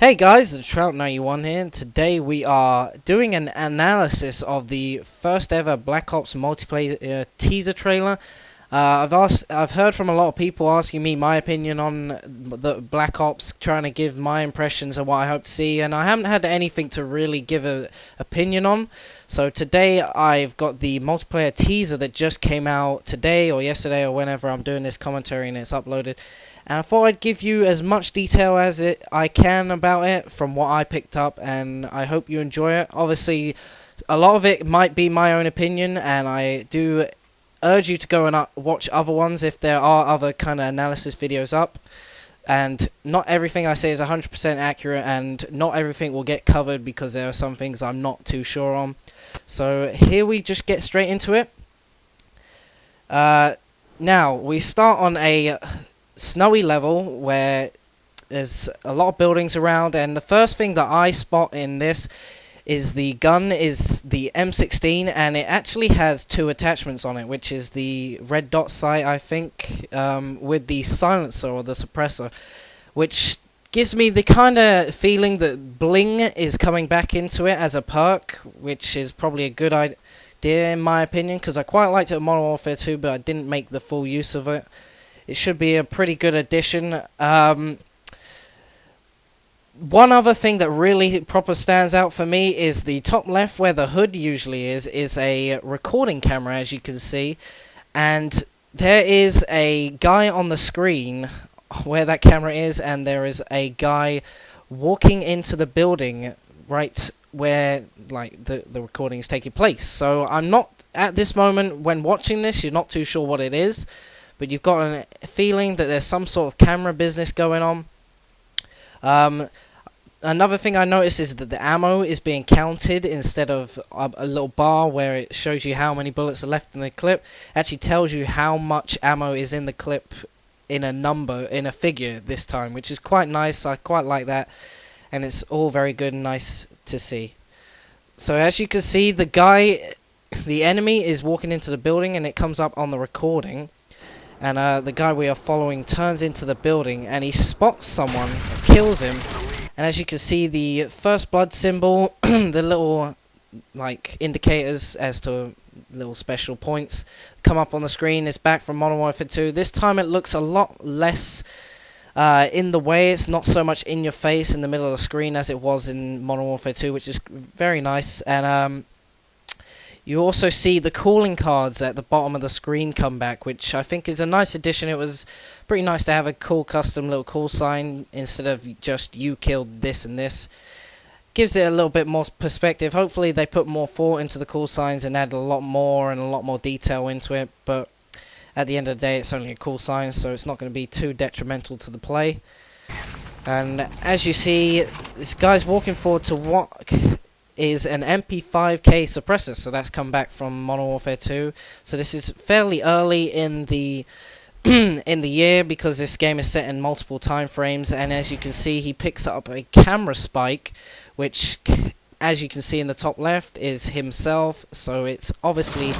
Hey guys, the Trout91 here, and today we are doing an analysis of the first ever Black Ops multiplayer teaser trailer. I've heard from a lot of people asking me my opinion on the Black Ops, trying to give my impressions of what I hope to see, and I haven't had anything to really give an opinion on. So today I've got the multiplayer teaser that just came out today or yesterday or whenever I'm doing this commentary and it's uploaded. And I thought I'd give you as much detail as I can about it from what I picked up, and I hope you enjoy it. Obviously, a lot of it might be my own opinion, and I do urge you to go and watch other ones if there are other kind of analysis videos up. And not everything I say is 100% accurate, and not everything will get covered because there are some things I'm not too sure on. So here we just get straight into it. Now, we start on a snowy level where there's a lot of buildings around, and the first thing that I spot in this is the gun is the M16, and it actually has two attachments on it, which is the red dot sight, I think, with the silencer or the suppressor, which gives me the kind of feeling that bling is coming back into it as a perk, which is probably a good idea in my opinion, because I quite liked it in Modern Warfare 2, but I didn't make the full use of it. It should be a pretty good addition. One other thing that really proper stands out for me is the top left, where the hood usually is a recording camera, as you can see. And there is a guy on the screen where that camera is, and there is a guy walking into the building right where like the recording is taking place. So I'm not, at this moment when watching this, you're not too sure what it is, but you've got a feeling that there's some sort of camera business going on. Another thing I noticed is that the ammo is being counted instead of a little bar where it shows you how many bullets are left in the clip. It actually tells you how much ammo is in the clip in a number, in a figure this time, which is quite nice. I quite like that, and it's all very good and nice to see. So as you can see, the enemy is walking into the building, and it comes up on the recording. And the guy we are following turns into the building, and he spots someone, kills him, and as you can see, the first blood symbol, the little like indicators as to little special points come up on the screen. It's back from Modern Warfare 2. This time it looks a lot less in the way. It's not so much in your face in the middle of the screen as it was in Modern Warfare 2, which is very nice. And you also see the calling cards at the bottom of the screen come back, which I think is a nice addition. It was pretty nice to have a cool custom little call sign instead of just you killed this and this. Gives it a little bit more perspective. Hopefully they put more thought into the call signs and add a lot more and a lot more detail into it, but at the end of the day it's only a call sign, so it's not going to be too detrimental to the play. And as you see, this guy's walking forward to what is an MP5K suppressor, so that's come back from Modern Warfare 2. So this is fairly early in the in the year, because this game is set in multiple time frames, and as you can see, he picks up a camera spike, which, as you can see in the top left, is himself. So it's obviously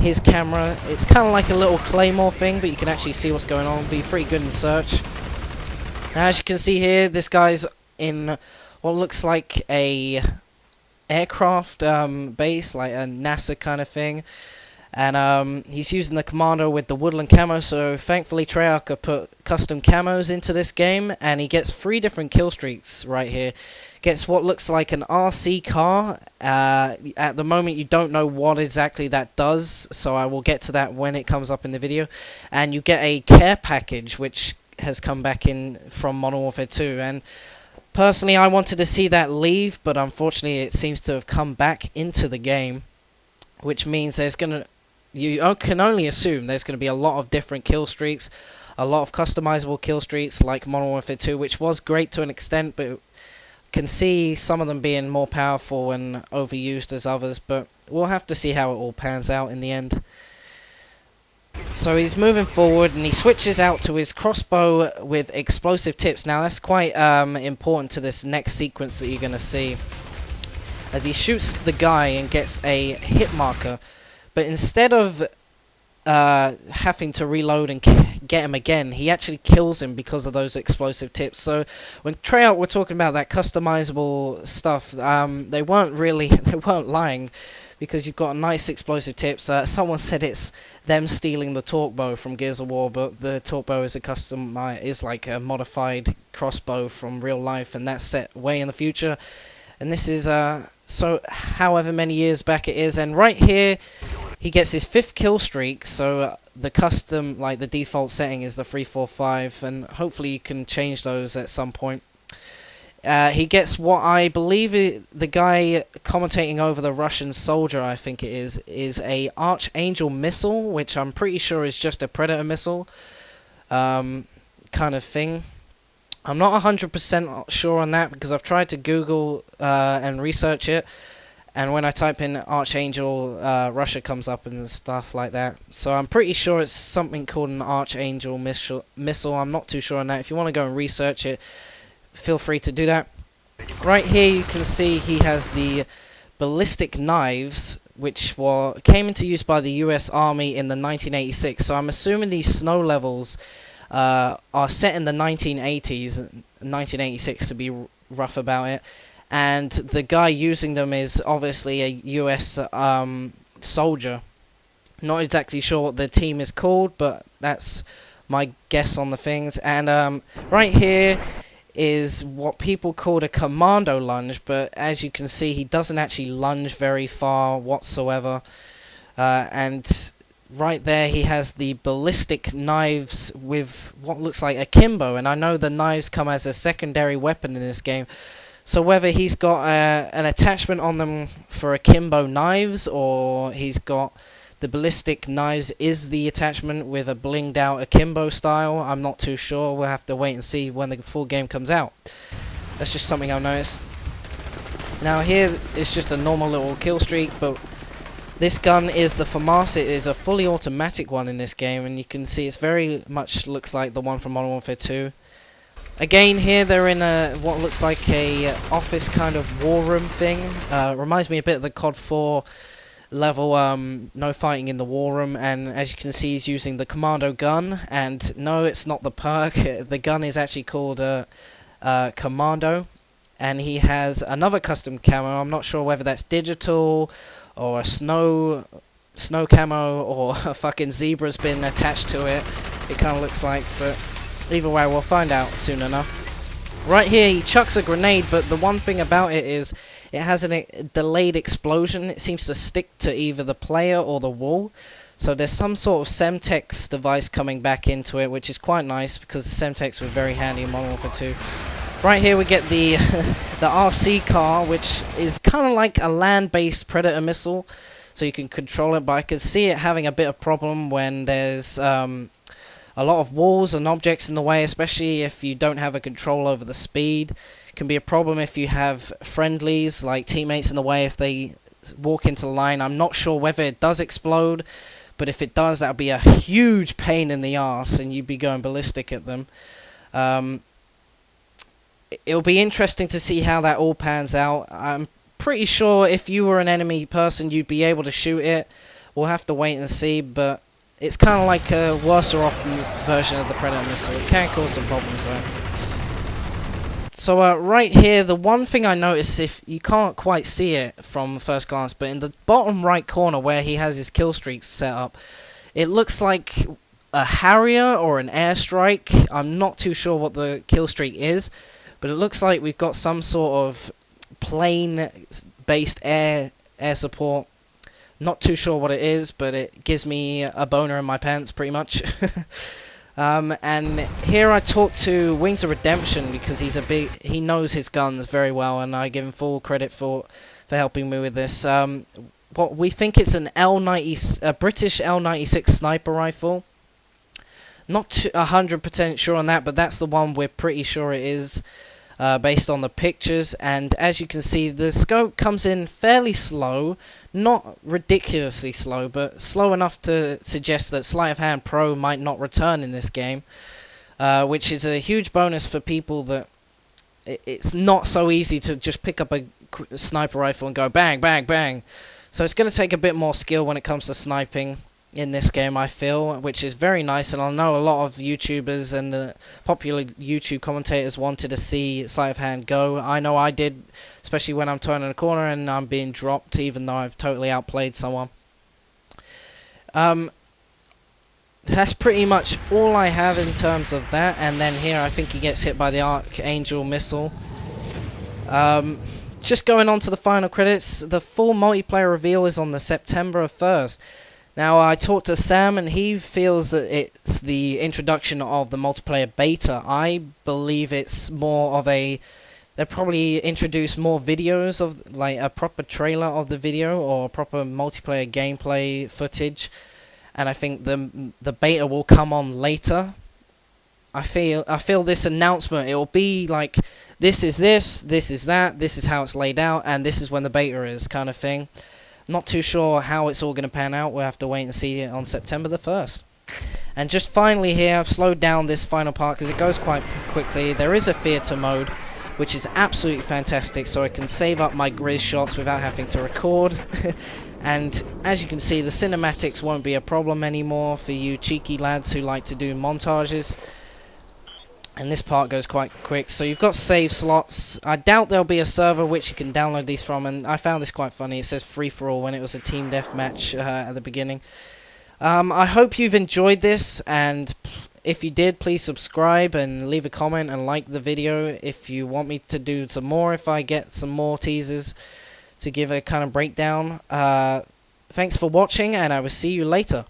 his camera. It's kind of like a little claymore thing, but you can actually see what's going on. Be pretty good in search. Now, as you can see here, this guy's in what looks like a aircraft base, like a NASA kind of thing, and he's using the commando with the Woodland camo. So thankfully Treyarch put custom camos into this game, and he gets 3 different kill streaks right here. Gets what looks like an RC car. At the moment you don't know what exactly that does, so I will get to that when it comes up in the video. And you get a care package, which has come back in from Modern Warfare 2, and personally, I wanted to see that leave, but unfortunately it seems to have come back into the game, which means you can only assume there's going to be a lot of different kill streaks, a lot of customizable kill streaks like Modern Warfare 2, which was great to an extent, but can see some of them being more powerful and overused as others, but we'll have to see how it all pans out in the end. So he's moving forward, and he switches out to his crossbow with explosive tips. Now that's quite important to this next sequence that you're going to see, as he shoots the guy and gets a hit marker. But instead of having to reload and get him again. He actually kills him because of those explosive tips. So when Treyarch were talking about that customizable stuff, they weren't really they weren't lying, because you've got nice explosive tips. Someone said it's them stealing the torque bow from Gears of War, but the torque bow is is like a modified crossbow from real life, and that's set way in the future. And this is so however many years back it is, and right here he gets his 5th kill streak. So the custom, like the default setting, is the 3-4-5, and hopefully you can change those at some point. He gets what I believe the guy commentating over the Russian soldier, I think it is a Archangel missile, which I'm pretty sure is just a Predator missile kind of thing. I'm not 100% sure on that, because I've tried to Google and research it, and when I type in Archangel, Russia comes up and stuff like that. So I'm pretty sure it's something called an Archangel missile. I'm not too sure on that. If you want to go and research it, feel free to do that. Right here you can see he has the Ballistic Knives, which came into use by the US Army in the 1986. So I'm assuming these snow levels are set in the 1980s, 1986 to be rough about it. And the guy using them is obviously a US soldier. Not exactly sure what the team is called, but that's my guess on the things. And right here is what people call a commando lunge, but as you can see, he doesn't actually lunge very far whatsoever. And right there he has the Ballistic Knives with what looks like akimbo, and I know the knives come as a secondary weapon in this game. So whether he's got an attachment on them for akimbo knives, or he's got the Ballistic Knives is the attachment with a blinged out akimbo style, I'm not too sure. We'll have to wait and see when the full game comes out. That's just something I've noticed. Now here it's just a normal little kill streak, but this gun is the Famas. It is a fully automatic one in this game, and you can see it's very much looks like the one from Modern Warfare 2. Again, here they're in what looks like a office kind of war room thing. Reminds me a bit of the COD 4 level, no fighting in the war room, and as you can see he's using the commando gun, and no, it's not the perk. The gun is actually called Commando, and he has another custom camo. I'm not sure whether that's digital or a snow camo or a fucking zebra's been attached to it. It kind of looks like, but either way, we'll find out soon enough. Right here, he chucks a grenade, but the one thing about it is it has a delayed explosion. It seems to stick to either the player or the wall. So there's some sort of Semtex device coming back into it, which is quite nice, because the Semtex was very handy in Modern Warfare 2. Right here we get the the RC car, which is kind of like a land-based Predator missile, so you can control it, but I can see it having a bit of problem when there's a lot of walls and objects in the way, especially if you don't have a control over the speed. It can be a problem if you have friendlies, like teammates in the way, if they walk into the line. I'm not sure whether it does explode, but if it does, that'll be a huge pain in the arse, and you'd be going ballistic at them. It'll be interesting to see how that all pans out. I'm pretty sure if you were an enemy person, you'd be able to shoot it. We'll have to wait and see, but it's kind of like a worse off version of the Predator missile. It can cause some problems though. So right here, the one thing I noticed, if you can't quite see it from first glance, but in the bottom right corner where he has his kill streaks set up, it looks like a Harrier or an airstrike. I'm not too sure what the kill streak is, but it looks like we've got some sort of plane-based air support. Not too sure what it is, but it gives me a boner in my pants, pretty much. And here I talk to Wings of Redemption, because he knows his guns very well, and I give him full credit for helping me with this. What we think it's an a British L96 sniper rifle. Not 100% sure on that, but that's the one we're pretty sure it is, based on the pictures. And as you can see, the scope comes in fairly slow. Not ridiculously slow, but slow enough to suggest that Sleight of Hand Pro might not return in this game, which is a huge bonus for people that it's not so easy to just pick up a sniper rifle and go bang, bang, bang. So it's going to take a bit more skill when it comes to sniping. in this game, I feel, which is very nice. And I know a lot of YouTubers and the popular YouTube commentators wanted to see sleight of hand go. I know I did, especially when I'm turning a corner and I'm being dropped, even though I've totally outplayed someone. That's pretty much all I have in terms of that. And then here, I think he gets hit by the Archangel missile. Just going on to the final credits, the full multiplayer reveal is on the September 1st. Now, I talked to Sam, and he feels that it's the introduction of the multiplayer beta. I believe it's more of a... They'll probably introduce more videos of, like, a proper trailer of the video, or proper multiplayer gameplay footage. And I think the beta will come on later. I feel this announcement, it will be like, this is this is that, this is how it's laid out, and this is when the beta is, kind of thing. Not too sure how it's all going to pan out. We'll have to wait and see it on September the 1st. And just finally here, I've slowed down this final part because it goes quite quickly. There is a theatre mode, which is absolutely fantastic, so I can save up my grizz shots without having to record. And as you can see, the cinematics won't be a problem anymore for you cheeky lads who like to do montages. And this part goes quite quick, so you've got save slots. I doubt there'll be a server which you can download these from, and I found this quite funny. It says free-for-all when it was a team deathmatch at the beginning. I hope you've enjoyed this, and if you did, please subscribe and leave a comment and like the video if you want me to do some more, if I get some more teasers to give a kind of breakdown. Thanks for watching, and I will see you later.